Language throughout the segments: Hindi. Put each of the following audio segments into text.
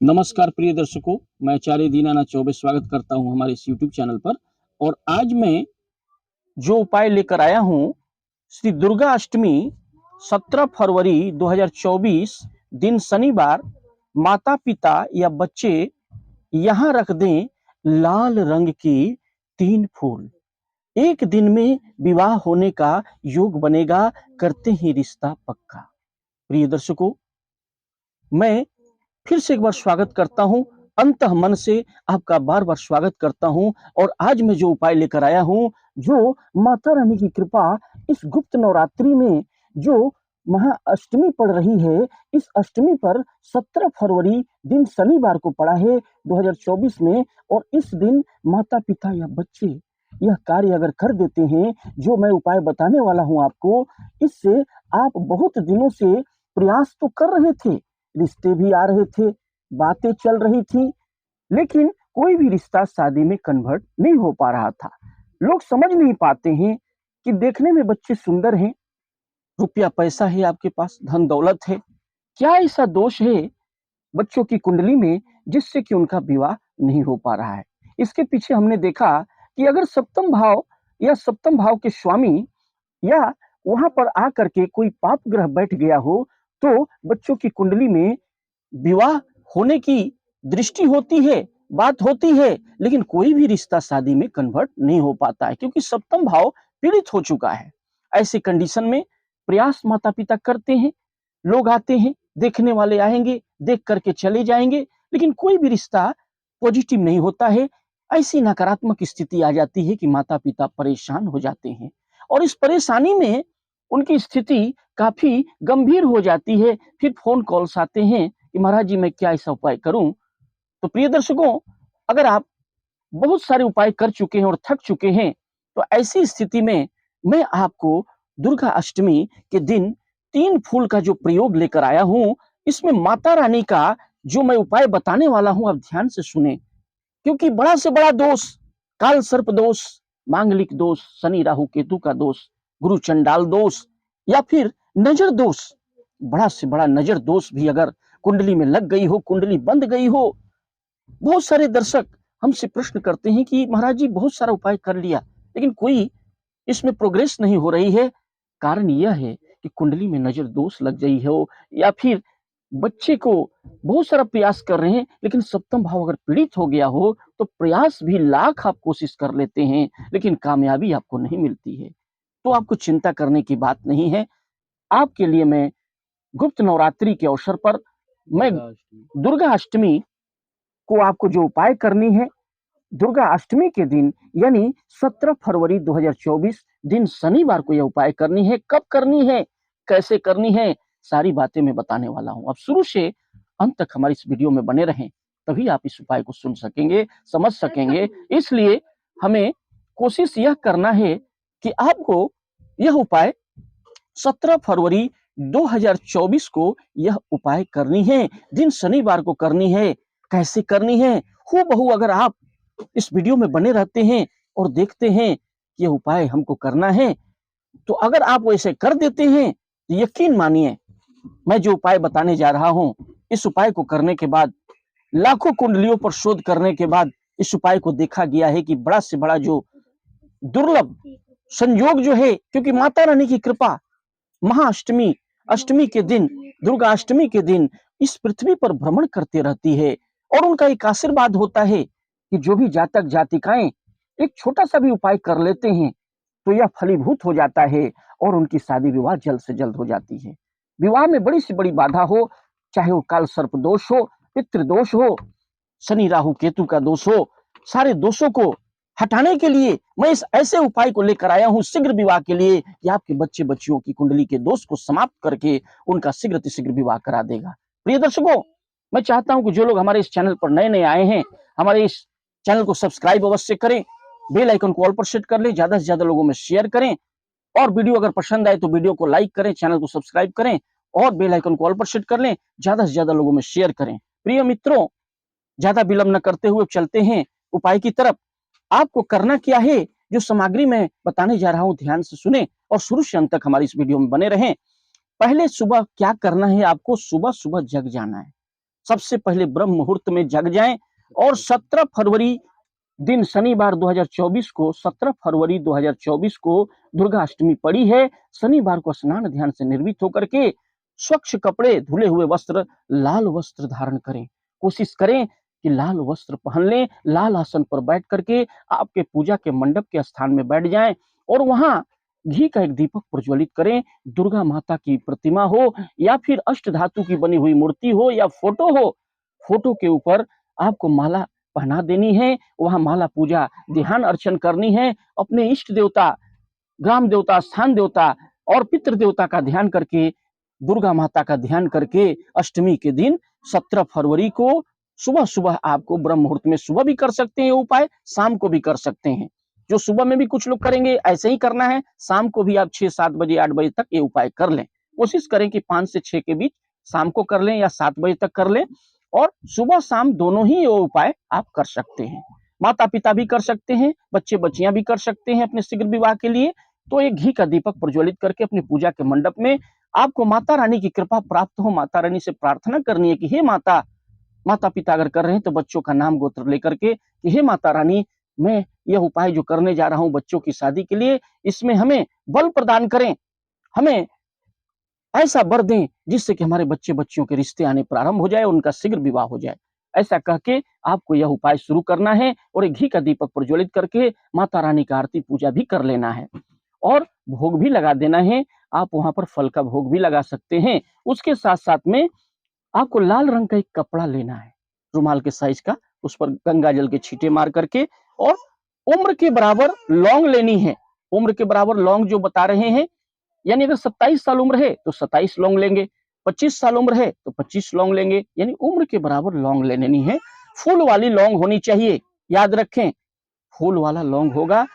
नमस्कार प्रिय दर्शकों, मैं आचार्य दीनानाथ चौबे स्वागत करता हूं हमारे इस यूट्यूब चैनल पर। और आज मैं जो उपाय लेकर आया हूं, श्री दुर्गा अष्टमी 17 फरवरी 2024 दिन शनिवार, माता पिता या बच्चे यहाँ रख दें लाल रंग के 3 फूल। एक दिन में विवाह होने का योग बनेगा, करते ही रिश्ता पक्का। प्रिय दर्शकों, मैं फिर से एक बार स्वागत करता हूं, अंतः मन से आपका बार-बार स्वागत करता हूं। और आज मैं जो उपाय लेकर आया हूं, जो माता रानी की कृपा इस गुप्त नवरात्रि में जो महाअष्टमी पड़ रही है, इस अष्टमी पर 17 फरवरी दिन शनिवार को पड़ा है 2024 में। और इस दिन माता-पिता या बच्चे यह कार्य अगर कर देते हैं, जो मैं उपाय बताने वाला हूं आपको, इससे आप बहुत दिनों से प्रयास तो कर रहे थे, रिश्ते भी आ रहे थे, बातें चल रही थी, लेकिन कोई भी रिश्ता शादी में कन्वर्ट नहीं हो पा रहा था। लोग समझ नहीं पाते हैं कि देखने में बच्चे सुंदर हैं, रुपया पैसा है आपके पास, धन दौलत है, क्या ऐसा दोष है बच्चों की कुंडली में जिससे कि उनका विवाह नहीं हो पा रहा है। इसके पीछे हमने देखा कि अगर सप्तम भाव या सप्तम भाव के स्वामी या वहां पर आकर के कोई पाप ग्रह बैठ गया हो, तो बच्चों की कुंडली में विवाह होने की दृष्टि होती है, बात होती है, लेकिन कोई भी रिश्ता शादी में कन्वर्ट नहीं हो पाता है, क्योंकि सप्तम भाव पीड़ित हो चुका है। ऐसी कंडीशन में प्रयास माता पिता करते हैं, लोग आते हैं, देखने वाले आएंगे, देख करके चले जाएंगे, लेकिन कोई भी रिश्ता पॉजिटिव नहीं होता है। ऐसी नकारात्मक स्थिति आ जाती है कि माता पिता परेशान हो जाते हैं, और इस परेशानी में उनकी स्थिति काफी गंभीर हो जाती है। फिर फोन कॉल्स आते हैं कि महाराज जी, मैं क्या ऐसा उपाय करूं। तो प्रिय दर्शकों, अगर आप बहुत सारे उपाय कर चुके हैं और थक चुके हैं, तो ऐसी स्थिति में मैं आपको दुर्गा अष्टमी के दिन 3 फूल का जो प्रयोग लेकर आया हूं, इसमें माता रानी का जो मैं उपाय बताने वाला हूं, आप ध्यान से सुने, क्योंकि बड़ा से बड़ा दोष, काल सर्प दोष, मांगलिक दोष, शनि राहु केतु का दोष, गुरु चंडाल दोष, या फिर नजर दोष, बड़ा से बड़ा नजर दोष भी अगर कुंडली में लग गई हो, कुंडली बंद गई हो। बहुत सारे दर्शक हमसे प्रश्न करते हैं कि महाराज जी, बहुत सारा उपाय कर लिया, लेकिन कोई इसमें प्रोग्रेस नहीं हो रही है। कारण यह है कि कुंडली में नजर दोष लग गई हो, या फिर बच्चे को बहुत सारा प्रयास कर रहे हैं, लेकिन सप्तम भाव अगर पीड़ित हो गया हो, तो प्रयास भी लाख आप कोशिश कर लेते हैं, लेकिन कामयाबी आपको नहीं मिलती है। तो आपको चिंता करने की बात नहीं है। आपके लिए मैं गुप्त नवरात्रि के अवसर पर मैं दुर्गा अष्टमी को आपको जो उपाय करनी है, दुर्गा अष्टमी के दिन यानी 17 फरवरी 2024 दिन शनिवार को यह उपाय करनी है। कब करनी है, कैसे करनी है, सारी बातें मैं बताने वाला हूं। अब शुरू से अंत तक हमारी इस वीडियो में बने रहें, तभी आप इस उपाय को सुन सकेंगे, समझ सकेंगे। इसलिए हमें कोशिश यह करना है कि आपको यह उपाय 17 फरवरी 2024 को यह उपाय करनी है, दिन शनिवार को करनी है। कैसे करनी है, हूबहू अगर आप इस वीडियो में बने रहते हैं और देखते हैं कि यह उपाय हमको करना है, तो अगर आप वैसे कर देते हैं, तो यकीन मानिए, मैं जो उपाय बताने जा रहा हूं, इस उपाय को करने के बाद, लाखों कुंडलियों पर शोध करने के बाद इस उपाय को देखा गया है कि बड़ा से बड़ा जो दुर्लभ संयोग जो है, क्योंकि माता रानी की कृपा महाअष्टमी, अष्टमी के दिन, दुर्गा अष्टमी के दिन इस पृथ्वी पर भ्रमण करते रहती है, और उनका एक आशीर्वाद होता है कि जो भी जातक जातिकाएं एक छोटा सा भी उपाय कर लेते हैं, तो यह फलीभूत हो जाता है और उनकी शादी विवाह जल्द से जल्द हो जाती है। विवाह में बड़ी से बड़ी बाधा हो, चाहे वो काल सर्प दोष हो, पितृ दोष हो, शनि राहु केतु का दोष हो, सारे दोषों को हटाने के लिए मैं इस ऐसे उपाय को लेकर आया हूं, शीघ्र विवाह के लिए, कि आपके बच्चे बच्चियों की कुंडली के दोष को समाप्त करके उनका शीघ्र विवाह करा देगा। प्रिय दर्शकों, मैं चाहता हूं कि जो लोग हमारे इस चैनल पर नए नए आए हैं, हमारे इस चैनल को सब्सक्राइब अवश्य करें, बेल आइकन को ऑल पर सेट कर लें, ज्यादा से ज्यादा लोगों में शेयर करें, और वीडियो अगर पसंद आए तो वीडियो को लाइक करें, चैनल को सब्सक्राइब करें, और बेल आइकन को ऑल पर सेट कर लें, ज्यादा से ज्यादा लोगों में शेयर करें। प्रिय मित्रों, ज्यादा विलंब न करते हुए चलते हैं उपाय की तरफ। आपको करना क्या है, जो सामग्री मैं बताने जा रहा हूं, ध्यान से सुने और शुरू से अंत तक हमारी इस वीडियो में बने रहें। पहले सुबह क्या करना है, आपको सुबह सुबह जग जाना है। सबसे पहले ब्रह्म मुहूर्त में जग जाएं और 17 फरवरी दिन शनिवार 2024 को 17 फरवरी 2024 को दुर्गा अष्टमी पड़ी है। शनिवार को स्नान ध्यान से निर्मित होकर के स्वच्छ कपड़े, धुले हुए वस्त्र, लाल वस्त्र धारण करें। कोशिश करें कि लाल वस्त्र पहन लें, लाल आसन पर बैठ करके आपके पूजा के मंडप के स्थान में बैठ जाएं और वहां घी का एक दीपक प्रज्वलित करें। दुर्गा माता की प्रतिमा हो या फिर अष्ट धातु की बनी हुई मूर्ति हो या फोटो हो, फोटो के ऊपर आपको माला पहना देनी है। वहां माला पूजा ध्यान अर्चन करनी है। अपने इष्ट देवता, ग्राम देवता, स्थान देवता और पितृ देवता का ध्यान करके, दुर्गा माता का ध्यान करके अष्टमी के दिन 17 फरवरी को सुबह सुबह आपको ब्रह्म मुहूर्त में सुबह भी कर सकते हैं ये उपाय, शाम को भी कर सकते हैं। जो सुबह में भी कुछ लोग करेंगे ऐसे ही करना है, शाम को भी आप 6-7 बजे 8 बजे तक ये उपाय कर लें। कोशिश करें कि 5 से 6 के बीच शाम को कर लें या 7 बजे तक कर लें और सुबह शाम दोनों ही ये उपाय आप कर सकते हैं। माता पिता भी कर सकते हैं, बच्चे बच्चियां भी कर सकते हैं अपने शीघ्र विवाह के लिए। तो एक घी का दीपक प्रज्वलित करके अपनी पूजा के मंडप में आपको माता रानी की कृपा प्राप्त हो। माता रानी से प्रार्थना करनी है कि हे माता, माता पिता अगर कर रहे हैं तो बच्चों का नाम गोत्र लेकर के कि हे माता रानी, मैं यह उपाय जो करने जा रहा हूं बच्चों की शादी के लिए, इसमें हमें बल प्रदान करें, हमें ऐसा वर दें जिससे कि हमारे बच्चे बच्चियों के रिश्ते आने प्रारंभ हो जाए, उनका शीघ्र विवाह हो जाए। ऐसा कह के आपको यह उपाय शुरू करना है और एक घी का दीपक प्रज्वलित करके माता रानी का आरती पूजा भी कर लेना है और भोग भी लगा देना है। आप वहां पर फल का भोग भी लगा सकते हैं। उसके साथ साथ में आपको लाल रंग का एक कपड़ा लेना है, रुमाल के साइज का, उस पर गंगा जल के छींटे मार करके और उम्र के बराबर लौंग लेनी है। उम्र के बराबर लौंग जो बता रहे हैं, यानी अगर 27 साल उम्र है तो 27 लौंग लेंगे, 25 साल उम्र है तो 25 लौंग लेंगे, यानी उम्र के बराबर लौंग लेनी है। फूल वाली लौंग होनी चाहिए, याद रखें, फूल वाला लौंग होगा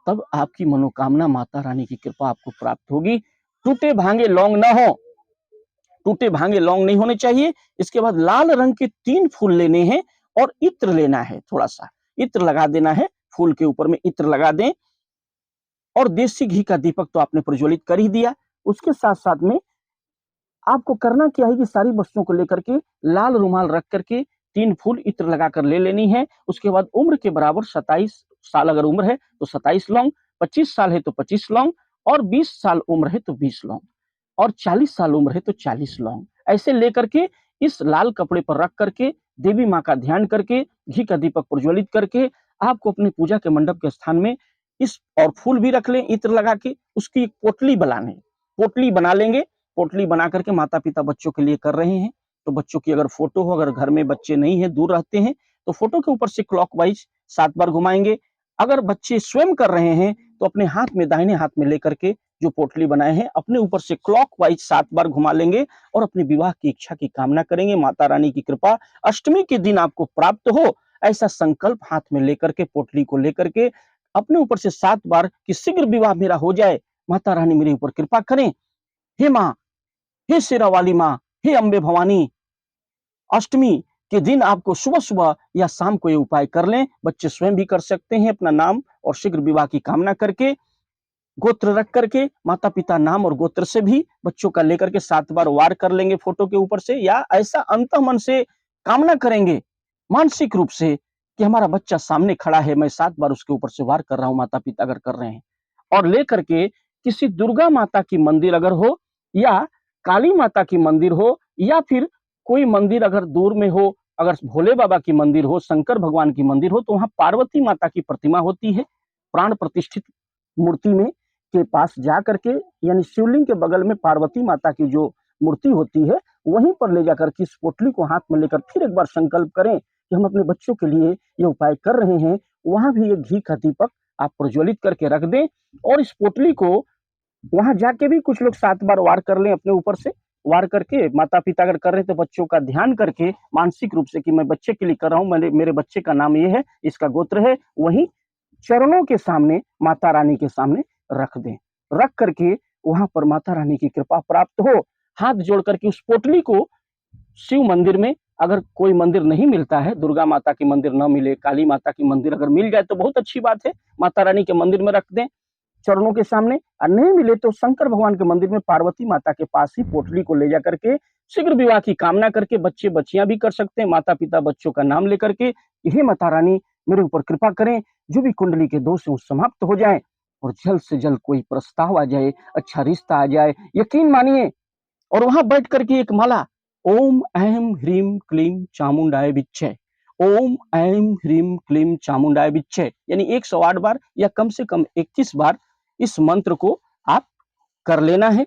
तब आपकी मनोकामना, माता रानी की कृपा आपको प्राप्त होगी। टूटे भांगे लौंग ना हो, टूटे भांगे लौंग नहीं होने चाहिए। इसके बाद लाल रंग के 3 फूल लेने हैं और इत्र लेना है, थोड़ा सा इत्र लगा देना है, फूल के ऊपर में इत्र लगा दें और देसी घी का दीपक तो आपने प्रज्वलित कर ही दिया। उसके साथ साथ में आपको करना क्या है कि सारी वस्तुओं को लेकर के लाल रुमाल रख करके 3 फूल इत्र लगाकर ले लेनी है। उसके बाद उम्र के बराबर 27 साल अगर उम्र है तो 27 लौंग, 25 साल है तो 25 लौंग और 20 साल उम्र है तो 20 लौंग और 40 साल उम्र है तो 40 लौंग, ऐसे लेकर के इस लाल कपड़े पर रख करके देवी माँ का ध्यान करके घी का दीपक प्रज्वलित करके आपको अपने पूजा के मंडप के स्थान में इस और फूल भी रख लें इत्र लगा के, उसकी एक पोटली बनाने, पोटली बना लेंगे। पोटली बना करके माता पिता बच्चों के लिए कर रहे हैं तो बच्चों की अगर फोटो हो, अगर घर में बच्चे नहीं है, दूर रहते हैं, तो फोटो के ऊपर से क्लॉकवाइज 7 बार घुमाएंगे। अगर बच्चे स्वयं कर रहे हैं तो अपने हाथ में, दाहिने हाथ में लेकर के जो पोटली बनाए हैं अपने ऊपर से क्लॉकवाइज 7 बार घुमा लेंगे और अपने विवाह की इच्छा की कामना करेंगे। माता रानी की कृपा अष्टमी के दिन आपको प्राप्त हो, ऐसा संकल्प हाथ में लेकर के, पोटली को लेकर के अपने ऊपर से 7 बार कि शीघ्र विवाह मेरा हो जाए, माता रानी मेरे ऊपर कृपा करें, हे माँ, हे शेरा वाली माँ, हे अम्बे भवानी। अष्टमी के दिन आपको सुबह सुबह या शाम को ये उपाय कर लें। बच्चे स्वयं भी कर सकते हैं, अपना नाम और शीघ्र विवाह की कामना करके, गोत्र रख करके, माता पिता नाम और गोत्र से भी बच्चों का लेकर के 7 बार वार कर लेंगे फोटो के ऊपर से, या ऐसा अंतःमन से कामना करेंगे मानसिक रूप से कि हमारा बच्चा सामने खड़ा है, मैं 7 बार उसके ऊपर से वार कर रहा हूं, माता पिता अगर कर रहे हैं, और लेकर के किसी दुर्गा माता की मंदिर अगर हो या काली माता की मंदिर हो या फिर कोई मंदिर अगर दूर में हो, अगर भोले बाबा की मंदिर हो, शंकर भगवान की मंदिर हो, तो वहां पार्वती माता की प्रतिमा होती है, प्राण प्रतिष्ठित मूर्ति में के पास जा करके, यानी शिवलिंग के बगल में पार्वती माता की जो मूर्ति होती है वहीं पर ले जाकर के इस पोटली को हाथ में लेकर फिर एक बार संकल्प करें कि हम अपने बच्चों के लिए ये उपाय कर रहे हैं। वहां भी एक घी का दीपक आप प्रज्वलित करके रख दें और इस पोटली को वहां जाके भी कुछ लोग 7 बार वार कर लें अपने ऊपर से, वार करके माता पिता अगर कर रहे हैं तो बच्चों का ध्यान करके मानसिक रूप से कि मैं बच्चे के लिए कर रहा हूँ, मेरे बच्चे का नाम ये है, इसका गोत्र है, वहीं चरणों के सामने, माता रानी के सामने रख दें। रख करके वहां पर माता रानी की कृपा प्राप्त हो। हाथ जोड़ करके उस पोटली को शिव मंदिर में, अगर कोई मंदिर नहीं मिलता है, दुर्गा माता की मंदिर न मिले, काली माता की मंदिर अगर मिल जाए तो बहुत अच्छी बात है, माता रानी के मंदिर में रख दें। चरणों के सामने, और नहीं मिले तो शंकर भगवान के मंदिर में पार्वती माता के पास ही पोटली को ले जा करके शीघ्र विवाह की कामना करके बच्चे बच्चियां भी कर सकते हैं, माता पिता बच्चों का नाम लेकर के, हे माता रानी मेरे ऊपर कृपा करें, जो भी कुंडली के दोष है वो समाप्त हो जाए और जल्द से जल्द कोई प्रस्ताव आ जाए, अच्छा रिश्ता आ जाए, यकीन मानिए। और वहां बैठ करके एक माला, ओम ऐं ह्रीं क्लीं चामुंडाय विच्चे, ओम ऐं ह्रीं क्लीं चामुंडाय विच्चे, यानी 108 बार या कम से कम 21 बार इस मंत्र को आप कर लेना है।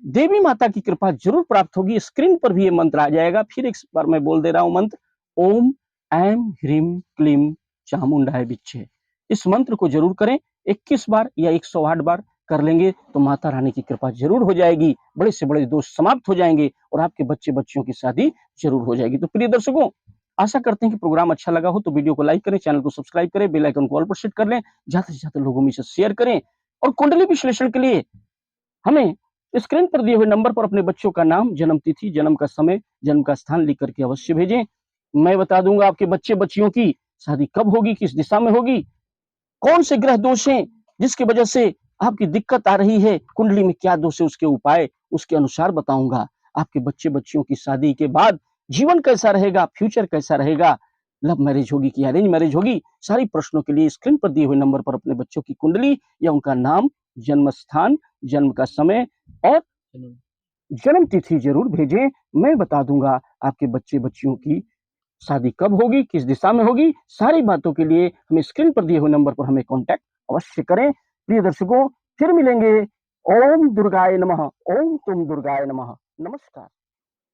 देवी माता की कृपा जरूर प्राप्त होगी। स्क्रीन पर भी ये मंत्र आ जाएगा, फिर एक बार मैं बोल दे रहा हूं मंत्र, ओम ऐं ह्रीं क्लीं चामुंडाय विच्चे। इस मंत्र को जरूर करें, 21 बार या 108 बार कर लेंगे तो माता रानी की कृपा जरूर हो जाएगी, बड़े से बड़े दोष समाप्त हो जाएंगे और आपके बच्चे बच्चियों की शादी जरूर हो जाएगी। तो प्रिय दर्शकों, आशा करते हैं कि प्रोग्राम अच्छा लगा हो तो वीडियो को लाइक करें, चैनल को सब्सक्राइब करें, बेल आइकन को ऑल पर सेट कर लें, ज्यादा से ज्यादा लोगों में इसे शेयर करें। और कुंडली विश्लेषण के लिए हमें स्क्रीन पर दिए हुए नंबर पर अपने बच्चों का नाम, जन्म तिथि, जन्म का समय, जन्म का स्थान लिख करके अवश्य भेजें। मैं बता दूंगा आपके बच्चे बच्चियों की शादी कब होगी, किस दिशा में होगी, कौन से ग्रह दोष हैं जिसकी वजह से आपकी दिक्कत आ रही है, कुंडली में क्या दोष है उसके उपाय उसके अनुसार बताऊंगा। आपके बच्चे बच्चियों की शादी के बाद जीवन कैसा रहेगा, फ्यूचर कैसा रहेगा, लव मैरिज होगी कि अरेंज मैरिज होगी, सारी प्रश्नों के लिए स्क्रीन पर दिए हुए नंबर पर अपने बच्चों की कुंडली या उनका नाम, जन्म स्थान, जन्म का समय और जन्म तिथि जरूर भेजें। मैं बता दूंगा आपके बच्चे बच्चियों की शादी कब होगी, किस दिशा में होगी, सारी बातों के लिए हमें स्क्रीन पर दिए हुए नंबर पर हमें कांटेक्ट अवश्य करें। प्रिय दर्शकों, फिर मिलेंगे। ओम दुर्गाय नमः, ओम तुम दुर्गाय नमः। नमस्कार।